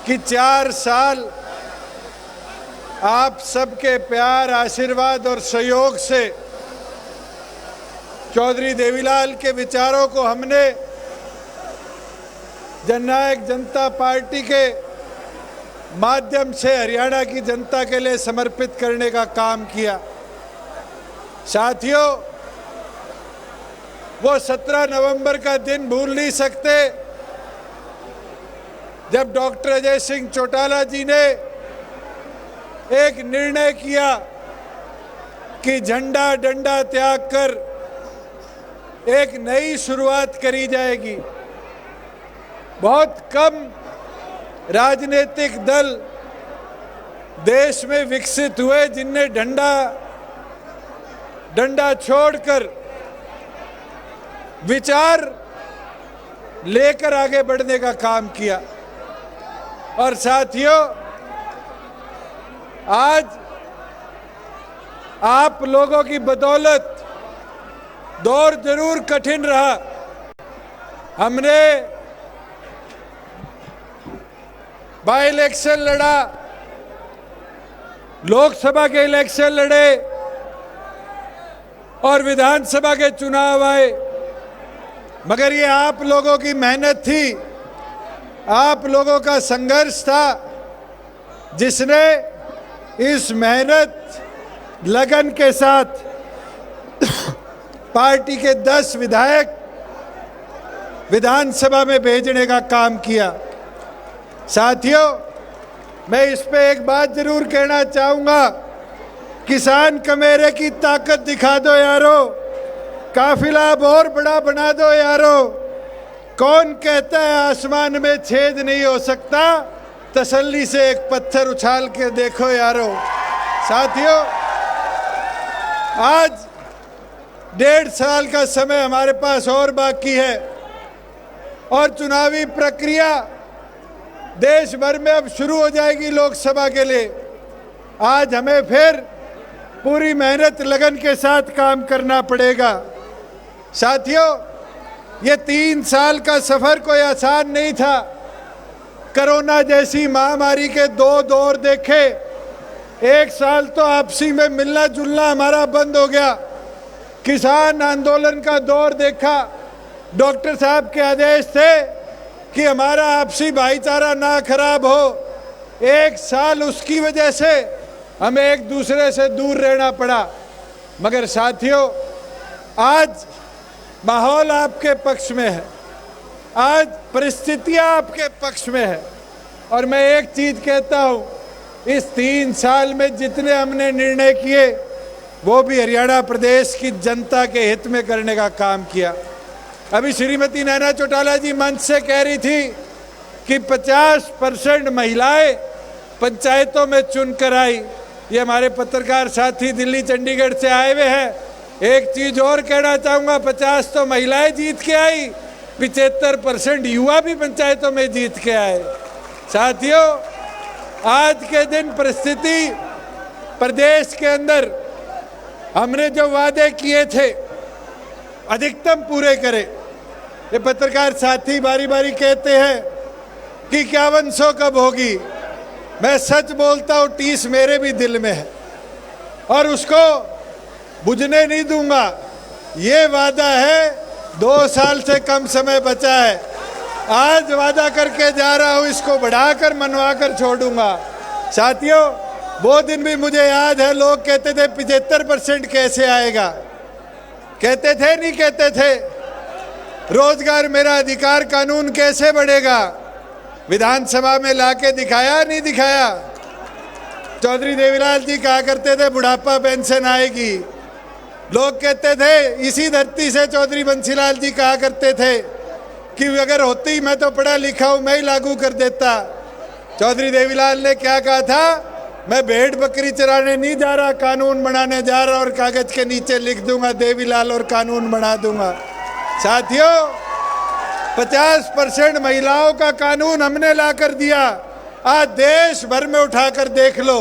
कि 4 साल आप सबके प्यार, आशीर्वाद और सहयोग से चौधरी देवीलाल के विचारों को हमने जननायक जनता पार्टी के माध्यम से हरियाणा की जनता के लिए समर्पित करने का काम किया। साथियों, वो 17 नवंबर का दिन भूल नहीं सकते जब डॉक्टर अजय सिंह चौटाला जी ने एक निर्णय किया कि झंडा डंडा त्याग कर एक नई शुरुआत करी जाएगी। बहुत कम राजनीतिक दल देश में विकसित हुए जिनने डंडा छोड़कर विचार लेकर आगे बढ़ने का काम किया। और साथियों, आज आप लोगों की बदौलत दौर जरूर कठिन रहा। हमने बाई इलेक्शन लड़ा, लोकसभा के इलेक्शन लड़े और विधानसभा के चुनाव आए, मगर ये आप लोगों की मेहनत थी, आप लोगों का संघर्ष था जिसने इस मेहनत लगन के साथ पार्टी के 10 विधायक विधानसभा में भेजने का काम किया। साथियों, मैं इस पे एक बात जरूर कहना चाहूंगा, किसान कमेरे की ताकत दिखा दो यारो, काफिला और बड़ा बना दो यारो। कौन कहता है आसमान में छेद नहीं हो सकता? तसल्ली से एक पत्थर उछाल के देखो यारो। साथियों, आज 1.5 साल का समय हमारे पास और बाकी है और चुनावी प्रक्रिया देश भर में अब शुरू हो जाएगी लोकसभा के लिए। आज हमें फिर पूरी मेहनत लगन के साथ काम करना पड़ेगा। साथियों, ये 3 साल का सफर कोई आसान नहीं था। कोरोना जैसी महामारी के 2 दौर देखे। 1 साल तो आपसी में मिलना जुलना हमारा बंद हो गया। किसान आंदोलन का दौर देखा। डॉक्टर साहब के आदेश थे कि हमारा आपसी भाईचारा ना खराब हो। 1 साल उसकी वजह से हमें एक दूसरे से दूर रहना पड़ा। मगर साथियों, आज माहौल आपके पक्ष में है, आज परिस्थितियां आपके पक्ष में है। और मैं एक चीज कहता हूं, इस 3 साल में जितने हमने निर्णय किए वो भी हरियाणा प्रदेश की जनता के हित में करने का काम किया। अभी श्रीमती नैना चौटाला जी मंच से कह रही थी कि 50% महिलाएं पंचायतों में चुनकर आई। ये हमारे पत्रकार साथी दिल्ली चंडीगढ़ से आए हुए हैं। एक चीज और कहना चाहूँगा, 50 तो महिलाएं जीत के आई, 75% युवा भी पंचायतों में जीत के आए। साथियों, आज के दिन परिस्थिति प्रदेश के अंदर हमने जो वादे किए थे अधिकतम पूरे करें। ये पत्रकार साथी बारी बारी कहते हैं कि 5100 कब होगी। मैं सच बोलता हूँ, टीस मेरे भी दिल में है और उसको बुझने नहीं दूंगा। ये वादा है, 2 साल से कम समय बचा है। आज वादा करके जा रहा हूँ, इसको बढ़ाकर मनवा कर छोड़ूंगा। साथियों, वो दिन भी मुझे याद है, लोग कहते थे 75% कैसे आएगा। कहते थे नहीं कहते थे? रोजगार मेरा अधिकार कानून कैसे बढ़ेगा? विधानसभा में लाके दिखाया नहीं दिखाया? चौधरी देवीलाल जी कहा करते थे बुढ़ापा पेंशन आएगी। लोग कहते थे, इसी धरती से चौधरी बंसीलाल जी कहा करते थे कि अगर होती मैं तो पढ़ा लिखा हूं, मैं ही लागू कर देता। चौधरी देवीलाल ने क्या कहा था? मैं भेड़ बकरी चराने नहीं जा रहा, कानून बनाने जा रहा और कागज के नीचे लिख दूंगा देवीलाल और कानून बना दूंगा। साथियों, 50% महिलाओं का कानून हमने ला कर दिया। आज देश भर में उठाकर देख लो,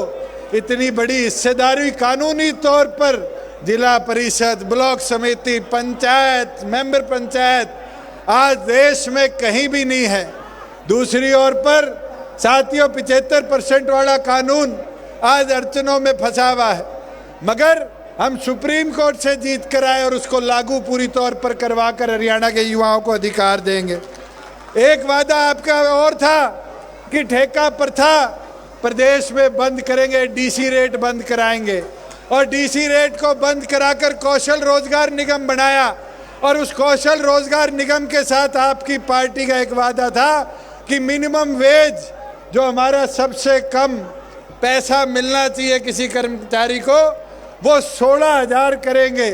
इतनी बड़ी हिस्सेदारी कानूनी तौर पर जिला परिषद, ब्लॉक समिति, पंचायत, मेंबर पंचायत आज देश में कहीं भी नहीं है। दूसरी ओर पर साथियों 75% वाला कानून आज अड़चनों में फंसा हुआ है, मगर हम सुप्रीम कोर्ट से जीत कर आए और उसको लागू पूरी तौर पर करवाकर हरियाणा के युवाओं को अधिकार देंगे। एक वादा आपका और था कि ठेका प्रथा प्रदेश में बंद करेंगे, डीसी रेट बंद कराएंगे, और डीसी रेट को बंद कराकर कौशल रोजगार निगम बनाया। और उस कौशल रोजगार निगम के साथ आपकी पार्टी का एक वादा था कि मिनिमम वेज, जो हमारा सबसे कम पैसा मिलना चाहिए किसी कर्मचारी को, वो 16,000 करेंगे।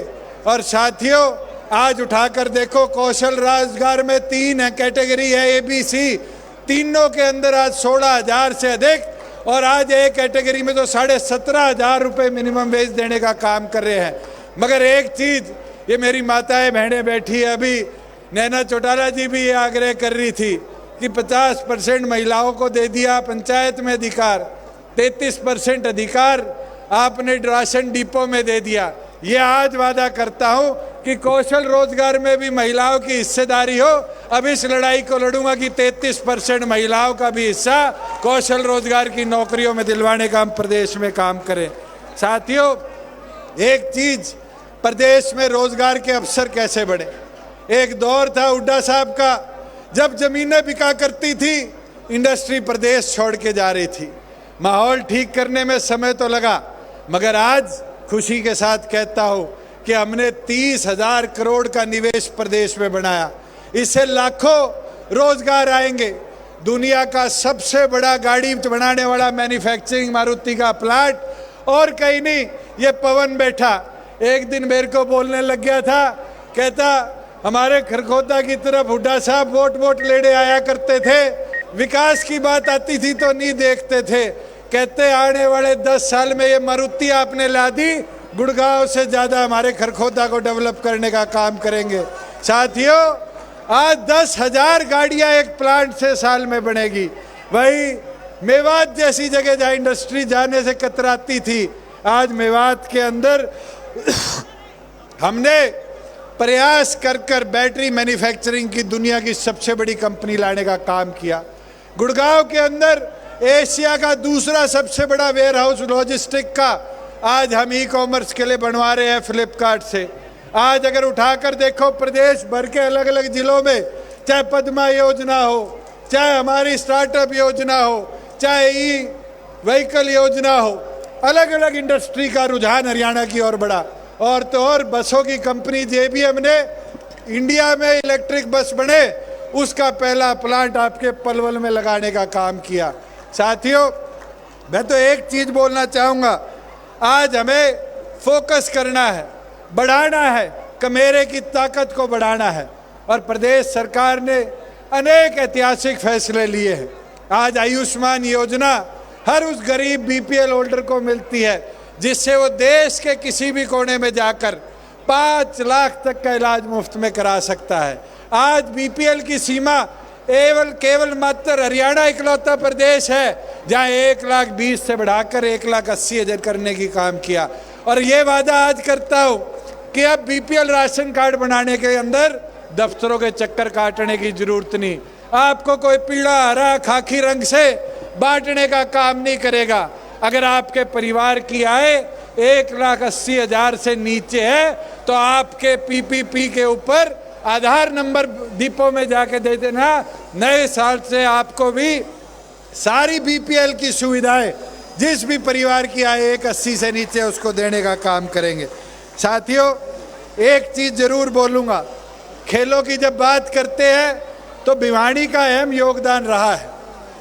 और साथियों आज उठाकर देखो, कौशल रोजगार में 3 कैटेगरी है, ABC, तीनों के अंदर आज 16,000 से अधिक, और आज एक कैटेगरी में तो 17,500 रुपये मिनिमम वेज देने का काम कर रहे हैं। मगर एक चीज़, ये मेरी माताएं बहनें बैठी है, अभी नैना चौटाला जी भी ये आग्रह कर रही थी कि 50% महिलाओं को दे दिया पंचायत में अधिकार, 33% अधिकार आपने राशन डिपो में दे दिया। ये आज वादा करता हूं कि कौशल रोजगार में भी महिलाओं की हिस्सेदारी हो। अब इस लड़ाई को लड़ूंगा कि 33% महिलाओं का भी हिस्सा कौशल रोजगार की नौकरियों में दिलवाने का हम प्रदेश में काम करें। साथियों एक चीज, प्रदेश में रोजगार के अवसर कैसे बढ़े। एक दौर था हुड्डा साहब का, जब जमीनें बिका करती थी, इंडस्ट्री प्रदेश छोड़ के जा रही थी। माहौल ठीक करने में समय तो लगा, मगर आज खुशी के साथ कहता हूं कि हमने 30,000 करोड़ का निवेश प्रदेश में बनाया। इससे लाखों रोजगार आएंगे। दुनिया का सबसे बड़ा गाड़ी बनाने वाला मैन्युफैक्चरिंग मारुति का प्लांट, और कहीं नहीं, ये पवन बैठा एक दिन मेरे को बोलने लग गया था, कहता हमारे खरखोदा की तरफ हुड्डा साहब वोट लेने आया करते थे, विकास की बात आती थी तो नहीं देखते थे। कहते आने वाले 10 साल में ये मारुति आपने ला दी, गुड़गांव से ज़्यादा हमारे खरखोदा को डेवलप करने का काम करेंगे। साथियों आज 10,000 गाड़ियाँ एक प्लांट से साल में बनेगी। वही मेवात जैसी जगह जहाँ इंडस्ट्री जाने से कतराती थी, आज मेवात के अंदर हमने प्रयास कर बैटरी मैन्युफैक्चरिंग की दुनिया की सबसे बड़ी कंपनी लाने का काम किया। गुड़गांव के अंदर एशिया का दूसरा सबसे बड़ा वेयर हाउस लॉजिस्टिक का आज हम ई-कॉमर्स के लिए बनवा रहे हैं फ्लिपकार्ट से। आज अगर उठाकर देखो प्रदेश भर के अलग अलग जिलों में, चाहे पद्मा योजना हो, चाहे हमारी स्टार्टअप योजना हो, चाहे ई व्हीकल योजना हो, अलग अलग इंडस्ट्री का रुझान हरियाणा की ओर बढ़ा। और तो और बसों की कंपनी JBM ने इंडिया में इलेक्ट्रिक बस बने, उसका पहला प्लांट आपके पलवल में लगाने का काम किया। साथियों मैं तो एक चीज़ बोलना चाहूँगा, आज हमें फोकस करना है, बढ़ाना है, कमेरे की ताकत को बढ़ाना है। और प्रदेश सरकार ने अनेक ऐतिहासिक फैसले लिए हैं। आज आयुष्मान योजना हर उस गरीब BPL होल्डर को मिलती है, जिससे वो देश के किसी भी कोने में जाकर 5 लाख तक का इलाज मुफ्त में करा सकता है। आज BPL की सीमा केवल मात्र हरियाणा इकलौता प्रदेश है जहाँ 1,20,000 से बढ़ाकर 1,80,000 करने की काम किया। और ये वादा आज करता हूँ कि अब BPL राशन कार्ड बनाने के अंदर दफ्तरों के चक्कर काटने की जरूरत नहीं। आपको कोई पीला हरा खाकी रंग से बांटने का काम नहीं करेगा। अगर आपके परिवार की आय 1,80,000 से नीचे है तो आपके PPP के ऊपर आधार नंबर डिपो में जाके दे देना। नए साल से आपको भी सारी BPL की सुविधाएं, जिस भी परिवार की आय 1,80 से नीचे उसको देने का काम करेंगे। साथियों एक चीज़ जरूर बोलूँगा, खेलों की जब बात करते हैं तो भिवानी का अहम योगदान रहा है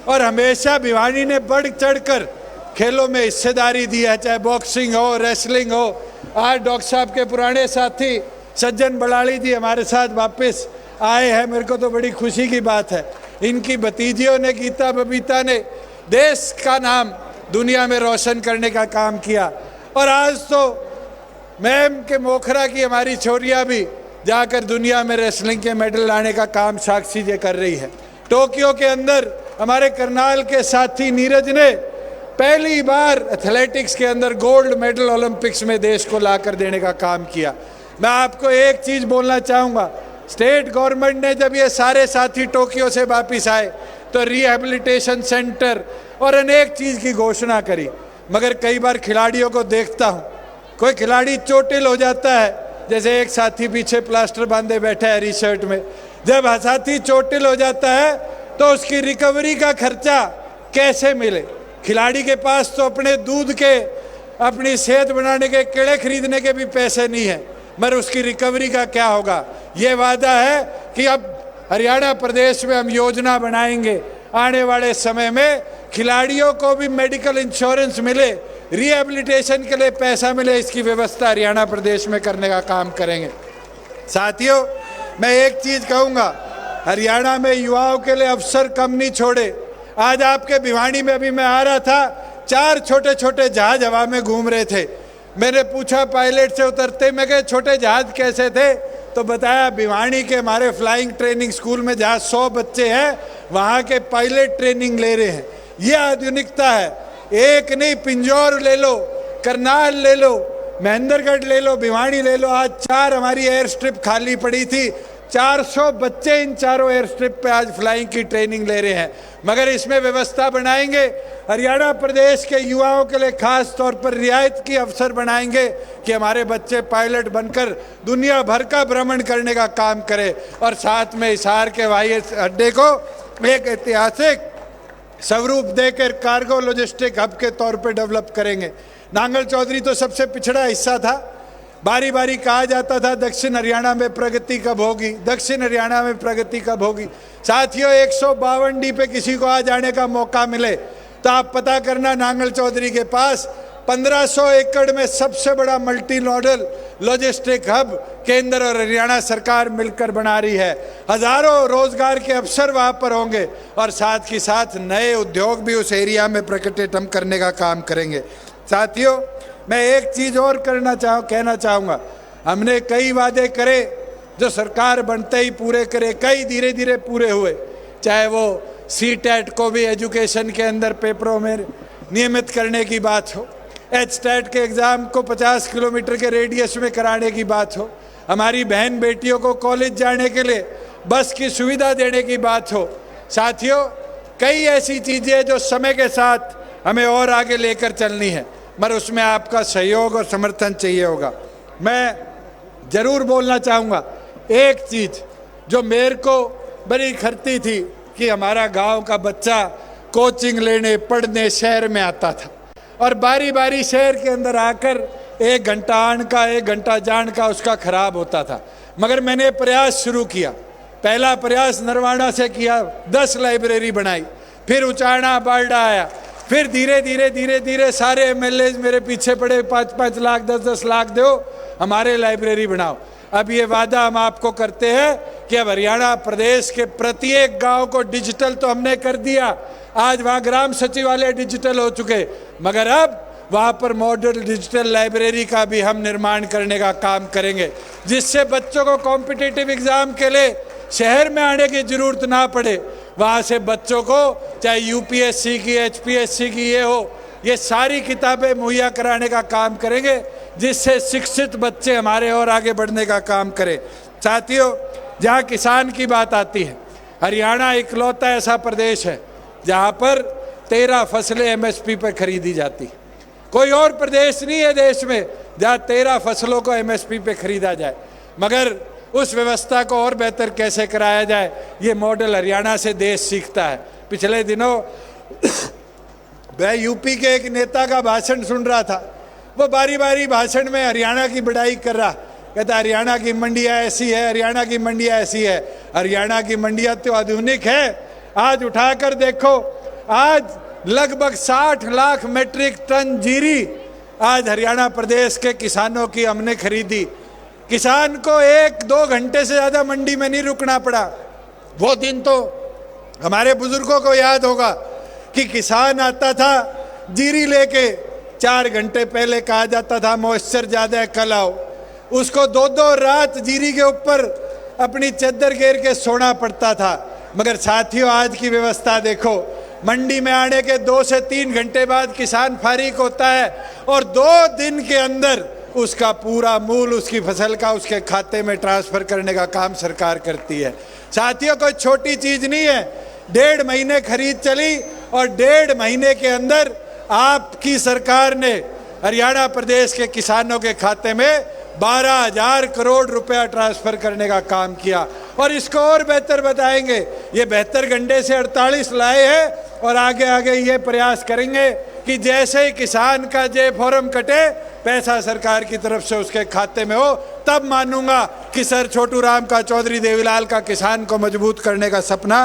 और हमेशा भिवानी ने बढ़ चढ़कर खेलों में हिस्सेदारी दी है, चाहे बॉक्सिंग हो, रेसलिंग हो। आज डॉक्टर साहब के पुराने साथी सज्जन बड़ाली जी हमारे साथ वापस आए हैं, मेरे को तो बड़ी खुशी की बात है। इनकी भतीजियों ने, गीता बबीता ने देश का नाम दुनिया में रोशन करने का काम किया। और आज तो मैम के मोखरा की हमारी छोरियाँ भी जाकर दुनिया में रेसलिंग के मेडल लाने का काम साक्षी जी कर रही है। टोक्यो के अंदर हमारे करनाल के साथी नीरज ने पहली बार एथलेटिक्स के अंदर गोल्ड मेडल ओलंपिक्स में देश को लाकर देने का काम किया। मैं आपको एक चीज़ बोलना चाहूँगा, स्टेट गवर्नमेंट ने जब ये सारे साथी टोक्यो से वापस आए तो रिहैबिलिटेशन सेंटर और अनेक चीज़ की घोषणा करी। मगर कई बार खिलाड़ियों को देखता हूँ, कोई खिलाड़ी चोटिल हो जाता है, जैसे एक साथी पीछे प्लास्टर बांधे बैठा है टी-शर्ट में, जब साथी चोटिल हो जाता है तो उसकी रिकवरी का खर्चा कैसे मिले? खिलाड़ी के पास तो अपने दूध के, अपनी सेहत बनाने के कीड़े खरीदने के भी पैसे नहीं है, मगर उसकी रिकवरी का क्या होगा? ये वादा है कि अब हरियाणा प्रदेश में हम योजना बनाएंगे, आने वाले समय में खिलाड़ियों को भी मेडिकल इंश्योरेंस मिले, रिहैबिलिटेशन के लिए पैसा मिले, इसकी व्यवस्था हरियाणा प्रदेश में करने का काम करेंगे। साथियों, मैं एक चीज़ कहूँगा, हरियाणा में युवाओं के लिए अवसर कम नहीं छोड़े। आज आपके भिवानी में अभी मैं आ रहा था, 4 छोटे छोटे जहाज हवा में घूम रहे थे। मैंने पूछा पायलट से उतरते, मैं कहा छोटे जहाज कैसे थे? तो बताया भिवानी के हमारे फ्लाइंग ट्रेनिंग स्कूल में जहाँ 100 बच्चे हैं, वहाँ के पायलट ट्रेनिंग ले रहे हैं। ये आधुनिकता है। एक नहीं, पिंजौर ले लो, करनाल ले लो, महेंद्रगढ़ ले लो, भिवानी ले लो, आज 4 हमारी एयर स्ट्रिप खाली पड़ी थी। 400 बच्चे इन चारों एयर स्ट्रिप पे आज फ्लाइंग की ट्रेनिंग ले रहे हैं। मगर इसमें व्यवस्था बनाएंगे, हरियाणा प्रदेश के युवाओं के लिए खास तौर पर रियायत की अवसर बनाएंगे कि हमारे बच्चे पायलट बनकर दुनिया भर का भ्रमण करने का काम करें, और साथ में हिसार के हवाई अड्डे को एक ऐतिहासिक स्वरूप देकर कार्गो लॉजिस्टिक हब के तौर पर डेवलप करेंगे। नांगल चौधरी तो सबसे पिछड़ा हिस्सा था, बारी बारी कहा जाता था दक्षिण हरियाणा में प्रगति कब होगी, दक्षिण हरियाणा में प्रगति कब होगी। साथियों, 152 डी पे किसी को आ जाने का मौका मिले तो आप पता करना, नांगल चौधरी के पास 1500 एकड़ में सबसे बड़ा मल्टी मॉडल लॉजिस्टिक हब केंद्र और हरियाणा सरकार मिलकर बना रही है। हजारों रोजगार के अवसर वहाँ पर होंगे, और साथ ही साथ नए उद्योग भी उस एरिया में प्रकटित हम करने का काम करेंगे। साथियों, मैं एक चीज़ और कहना चाहूँगा, हमने कई वादे करे जो सरकार बनते ही पूरे करे, कई धीरे धीरे पूरे हुए। चाहे वो CTET को भी एजुकेशन के अंदर पेपरों में नियमित करने की बात हो, HTET के एग्ज़ाम को 50 किलोमीटर के रेडियस में कराने की बात हो, हमारी बहन बेटियों को कॉलेज जाने के लिए बस की सुविधा देने की बात हो। साथियों, कई ऐसी चीज़ें जो समय के साथ हमें और आगे लेकर चलनी है, मगर उसमें आपका सहयोग और समर्थन चाहिए होगा। मैं ज़रूर बोलना चाहूँगा, एक चीज़ जो मेरे को बड़ी खरती थी कि हमारा गांव का बच्चा कोचिंग लेने पढ़ने शहर में आता था, और बारी बारी शहर के अंदर आकर 1 घंटा आने का 1 घंटा जाने का उसका खराब होता था। मगर मैंने प्रयास शुरू किया। पहला प्रयास नरवाड़ा से किया, 10 लाइब्रेरी बनाई, फिर उचाना बाल्डा आया, फिर धीरे धीरे सारे MLA मेरे पीछे पड़े, 5-5 लाख 10-10 लाख दो, हमारे लाइब्रेरी बनाओ। अब ये वादा हम आपको करते हैं कि अब हरियाणा प्रदेश के प्रत्येक गांव को डिजिटल तो हमने कर दिया, आज वहाँ ग्राम सचिवालय डिजिटल हो चुके, मगर अब वहाँ पर मॉडल डिजिटल लाइब्रेरी का भी हम निर्माण करने का काम करेंगे, जिससे बच्चों को कॉम्पिटिटिव एग्ज़ाम के लिए शहर में आने की ज़रूरत ना पड़े। वहाँ से बच्चों को चाहे UPSC की, HPSC की ये सारी किताबें मुहैया कराने का काम करेंगे, जिससे शिक्षित बच्चे हमारे और आगे बढ़ने का काम करें। साथियों, जहाँ किसान की बात आती है, हरियाणा इकलौता ऐसा प्रदेश है जहाँ पर 13 फसलें MSP पर खरीदी जाती। कोई और प्रदेश नहीं है देश में जहाँ 13 फसलों को MSP पे खरीदा जाए। मगर उस व्यवस्था को और बेहतर कैसे कराया जाए, ये मॉडल हरियाणा से देश सीखता है। पिछले दिनों मैं यूपी के एक नेता का भाषण सुन रहा था, वो बारी बारी भाषण में हरियाणा की बड़ाई कर रहा, कहता हरियाणा की मंडियाँ ऐसी है, हरियाणा की मंडियाँ ऐसी है। हरियाणा की मंडियाँ तो आधुनिक है, आज उठाकर देखो, आज लगभग 60 लाख मेट्रिक टन जीरी आज हरियाणा प्रदेश के किसानों की हमने खरीदी। किसान को 1-2 घंटे से ज़्यादा मंडी में नहीं रुकना पड़ा। वो दिन तो हमारे बुजुर्गों को याद होगा कि किसान आता था जीरी लेके, 4 घंटे पहले कहा जाता था मॉइस्चर ज़्यादा है कल आओ, उसको 2-2 रात जीरी के ऊपर अपनी चद्दर घेर के सोना पड़ता था। मगर साथियों, आज की व्यवस्था देखो, मंडी में आने के 2 से 3 घंटे बाद किसान फारिग होता है और 2 दिन के अंदर उसका पूरा मूल उसकी फसल का उसके खाते में ट्रांसफ़र करने का काम सरकार करती है। साथियों, कोई छोटी चीज़ नहीं है। 1.5 महीने खरीद चली और 1.5 महीने के अंदर आपकी सरकार ने हरियाणा प्रदेश के किसानों के खाते में 12,000 करोड़ रुपया ट्रांसफर करने का काम किया। और इसको और बेहतर बताएंगे, ये 72 घंटे से 48 लाए हैं और आगे आगे ये प्रयास करेंगे कि जैसे ही किसान का जे फॉर्म कटे पैसा सरकार की तरफ से उसके खाते में हो, तब मानूंगा कि सर छोटू राम का, चौधरी देवीलाल का किसान को मजबूत करने का सपना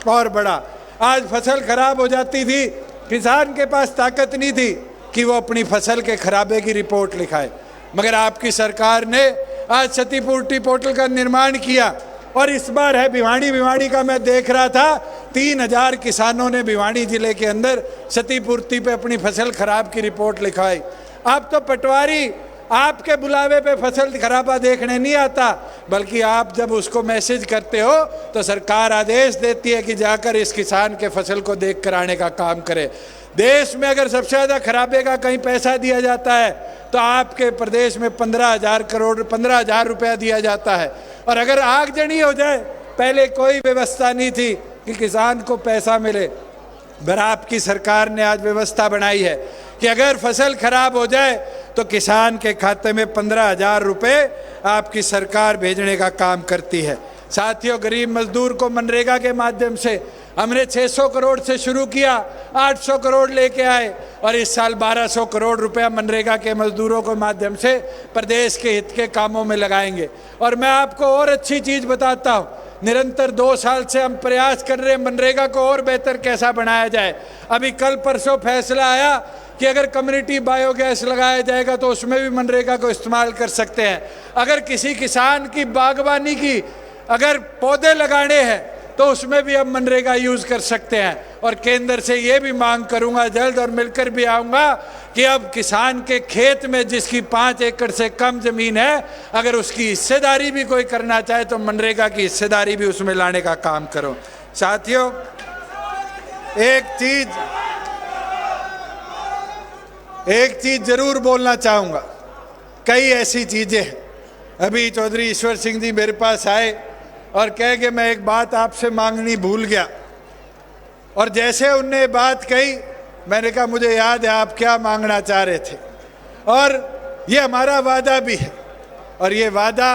और बड़ा। आज फसल खराब हो जाती थी, किसान के पास ताकत नहीं थी कि वो अपनी फसल के खराबे की रिपोर्ट लिखाए, मगर आपकी सरकार ने आज क्षतिपूर्ति पोर्टल का निर्माण किया। और इस बार है भिवाड़ी का, मैं देख रहा था 3,000 किसानों ने भिवाड़ी जिले के अंदर क्षतिपूर्ति पे अपनी फसल खराब की रिपोर्ट लिखाई। अब तो पटवारी आपके बुलावे पे फसल खराबा देखने नहीं आता, बल्कि आप जब उसको मैसेज करते हो तो सरकार आदेश देती है कि जाकर इस किसान के फसल को देख कर आने का काम करे। देश में अगर सबसे ज़्यादा खराबे का कहीं पैसा दिया जाता है तो आपके प्रदेश में 15,000 रुपया दिया जाता है। और अगर आगजनी हो जाए, पहले कोई व्यवस्था नहीं थी कि किसान को पैसा मिले, पर आपकी सरकार ने आज व्यवस्था बनाई है कि अगर फसल खराब हो जाए तो किसान के खाते में 15,000 रुपये आपकी सरकार भेजने का काम करती है। साथियों, गरीब मजदूर को मनरेगा के माध्यम से हमने 600 करोड़ से शुरू किया, 800 करोड़ लेके आए और इस साल 1200 करोड़ रुपया मनरेगा के मजदूरों के माध्यम से प्रदेश के हित के कामों में लगाएंगे। और मैं आपको और अच्छी चीज़ बताता हूँ, निरंतर 2 साल से हम प्रयास कर रहे हैं मनरेगा को और बेहतर कैसा बनाया जाए। अभी कल परसों फैसला आया कि अगर कम्युनिटी बायोगैस लगाया जाएगा तो उसमें भी मनरेगा को इस्तेमाल कर सकते हैं। अगर किसी किसान की बागवानी की अगर पौधे लगाने हैं तो उसमें भी हम मनरेगा यूज़ कर सकते हैं। और केंद्र से ये भी मांग करूंगा जल्द, और मिलकर भी आऊँगा कि अब किसान के खेत में जिसकी 5 एकड़ से कम ज़मीन है, अगर उसकी हिस्सेदारी भी कोई करना चाहे तो मनरेगा की हिस्सेदारी भी उसमें लाने का काम करो। साथियों, एक चीज़ ज़रूर बोलना चाहूँगा, कई ऐसी चीज़ें हैं। अभी चौधरी ईश्वर सिंह जी मेरे पास आए और कह के मैं एक बात आपसे मांगनी भूल गया, और जैसे उनने बात कही मैंने कहा मुझे याद है आप क्या मांगना चाह रहे थे, और ये हमारा वादा भी है। और ये वादा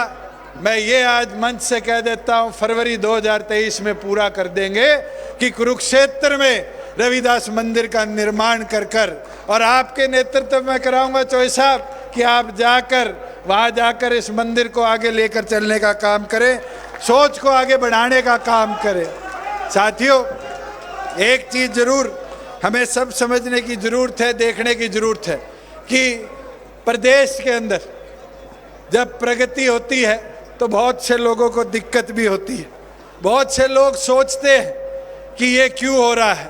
मैं ये आज मंच से कह देता हूँ, फरवरी 2023 में पूरा कर देंगे कि कुरुक्षेत्र में रविदास मंदिर का निर्माण कर और आपके नेतृत्व में कराऊंगा चौधरी साहब कि आप जाकर वहाँ जाकर इस मंदिर को आगे लेकर चलने का काम करें, सोच को आगे बढ़ाने का काम करें। साथियों, एक चीज़ ज़रूर हमें सब समझने की ज़रूरत है, देखने की ज़रूरत है कि प्रदेश के अंदर जब प्रगति होती है तो बहुत से लोगों को दिक्कत भी होती है। बहुत से लोग सोचते हैं कि ये क्यों हो रहा है,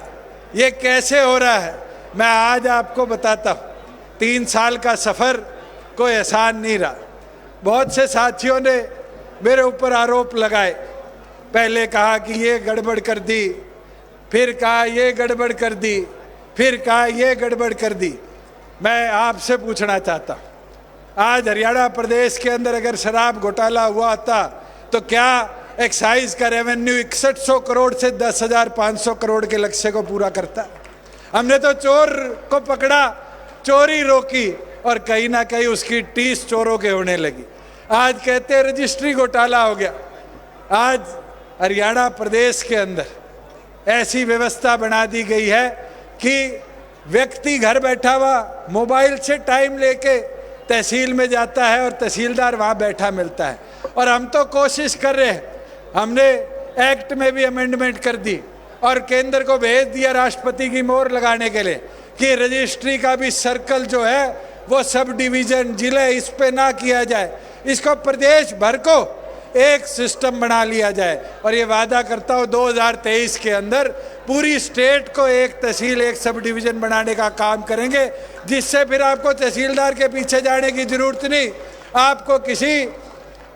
ये कैसे हो रहा है। मैं आज आपको बताता हूँ, 3 साल का सफ़र कोई आसान नहीं रहा। बहुत से साथियों ने मेरे ऊपर आरोप लगाए, पहले कहा कि ये गड़बड़ कर दी, फिर कहा ये गड़बड़ कर दी, फिर कहा ये गड़बड़ कर दी। मैं आपसे पूछना चाहता हूँ, आज हरियाणा प्रदेश के अंदर अगर शराब घोटाला हुआ था तो क्या एक्साइज का रेवेन्यू 6100 करोड़ से 10,500 करोड़ के लक्ष्य को पूरा करता? हमने तो चोर को पकड़ा, चोरी रोकी और कहीं ना कहीं उसकी टीस चोरों के होने लगी। आज कहते हैं रजिस्ट्री घोटाला हो गया। आज हरियाणा प्रदेश के अंदर ऐसी व्यवस्था बना दी गई है कि व्यक्ति घर बैठा हुआ मोबाइल से टाइम लेके तहसील में जाता है और तहसीलदार वहाँ बैठा मिलता है। और हम तो कोशिश कर रहे हैं, हमने एक्ट में भी अमेंडमेंट कर दी और केंद्र को भेज दिया राष्ट्रपति की मोहर लगाने के लिए कि रजिस्ट्री का भी सर्कल जो है वो सब डिवीज़न जिले इस पे ना किया जाए, इसको प्रदेश भर को एक सिस्टम बना लिया जाए। और ये वादा करता हूँ 2023 के अंदर पूरी स्टेट को एक तहसील एक सब डिवीज़न बनाने का काम करेंगे, जिससे फिर आपको तहसीलदार के पीछे जाने की ज़रूरत नहीं, आपको किसी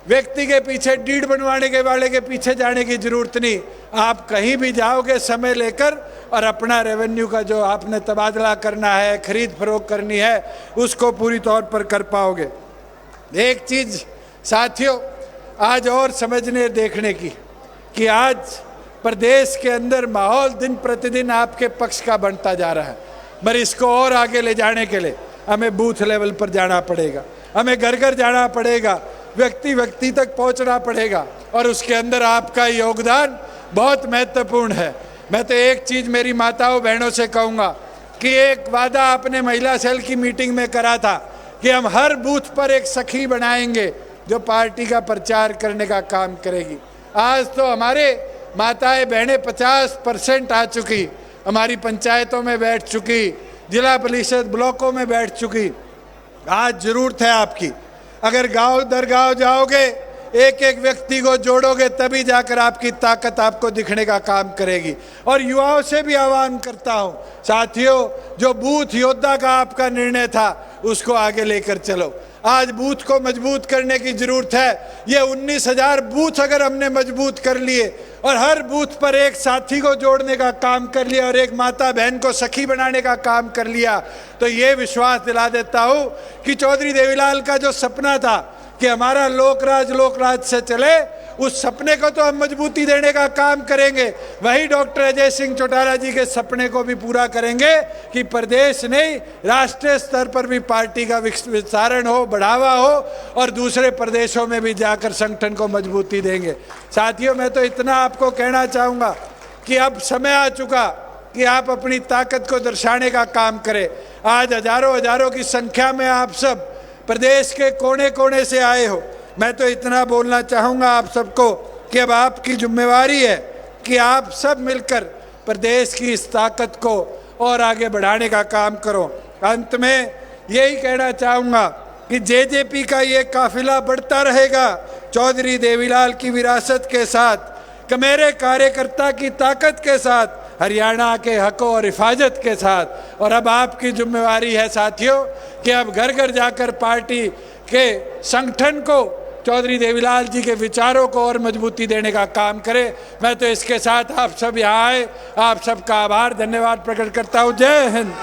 व्यक्ति के पीछे डीड बनवाने के वाले के पीछे जाने की ज़रूरत नहीं। आप कहीं भी जाओगे समय लेकर और अपना रेवेन्यू का जो आपने तबादला करना है, खरीद फरोख्त करनी है, उसको पूरी तौर पर कर पाओगे। एक चीज़ साथियों आज और समझने देखने की कि आज प्रदेश के अंदर माहौल दिन प्रतिदिन आपके पक्ष का बनता जा रहा है, मगर इसको और आगे ले जाने के लिए हमें बूथ लेवल पर जाना पड़ेगा, हमें घर घर जाना पड़ेगा, व्यक्ति व्यक्ति तक पहुंचना पड़ेगा, और उसके अंदर आपका योगदान बहुत महत्वपूर्ण है। मैं तो एक चीज़ मेरी माताओं बहनों से कहूँगा कि एक वादा आपने महिला सेल की मीटिंग में करा था कि हम हर बूथ पर एक सखी बनाएंगे जो पार्टी का प्रचार करने का काम करेगी। आज तो हमारे माताएं बहनें 50% आ चुकी, हमारी पंचायतों में बैठ चुकी, जिला परिषद ब्लॉकों में बैठ चुकी। आज जरूरत है आपकी, अगर गांव दर गांव जाओगे, एक एक व्यक्ति को जोड़ोगे, तभी जाकर आपकी ताकत आपको दिखने का काम करेगी। और युवाओं से भी आह्वान करता हूं, साथियों, जो बूथ योद्धा का आपका निर्णय था उसको आगे लेकर चलो। आज बूथ को मजबूत करने की जरूरत है। ये 19,000 बूथ अगर हमने मजबूत कर लिए और हर बूथ पर एक साथी को जोड़ने का काम कर लिया और एक माता बहन को सखी बनाने का काम कर लिया, तो ये विश्वास दिला देता हूँ कि चौधरी देवीलाल का जो सपना था कि हमारा लोकराज से चले, उस सपने को तो हम मजबूती देने का काम करेंगे। वही डॉक्टर अजय सिंह चौटाला जी के सपने को भी पूरा करेंगे कि प्रदेश नहीं, राष्ट्रीय स्तर पर भी पार्टी का विस्तारण हो, बढ़ावा हो, और दूसरे प्रदेशों में भी जाकर संगठन को मजबूती देंगे। साथियों, मैं तो इतना आपको कहना चाहूँगा कि अब समय आ चुका कि आप अपनी ताकत को दर्शाने का काम करें। आज हजारों की संख्या में आप सब प्रदेश के कोने कोने से आए हो। मैं तो इतना बोलना चाहूँगा आप सबको कि अब आपकी जिम्मेवारी है कि आप सब मिलकर प्रदेश की इस ताकत को और आगे बढ़ाने का काम करो। अंत में यही कहना चाहूँगा कि जेजेपी का ये काफिला बढ़ता रहेगा चौधरी देवीलाल की विरासत के साथ, कि मेरे कार्यकर्ता की ताकत के साथ, हरियाणा के हकों और हिफाजत के साथ। और अब आपकी जिम्मेवारी है साथियों कि अब घर घर जाकर पार्टी के संगठन को, चौधरी देवीलाल जी के विचारों को और मजबूती देने का काम करें। मैं तो इसके साथ आप सब यहाँ आए, आप सबका आभार धन्यवाद प्रकट करता हूँ। जय हिंद।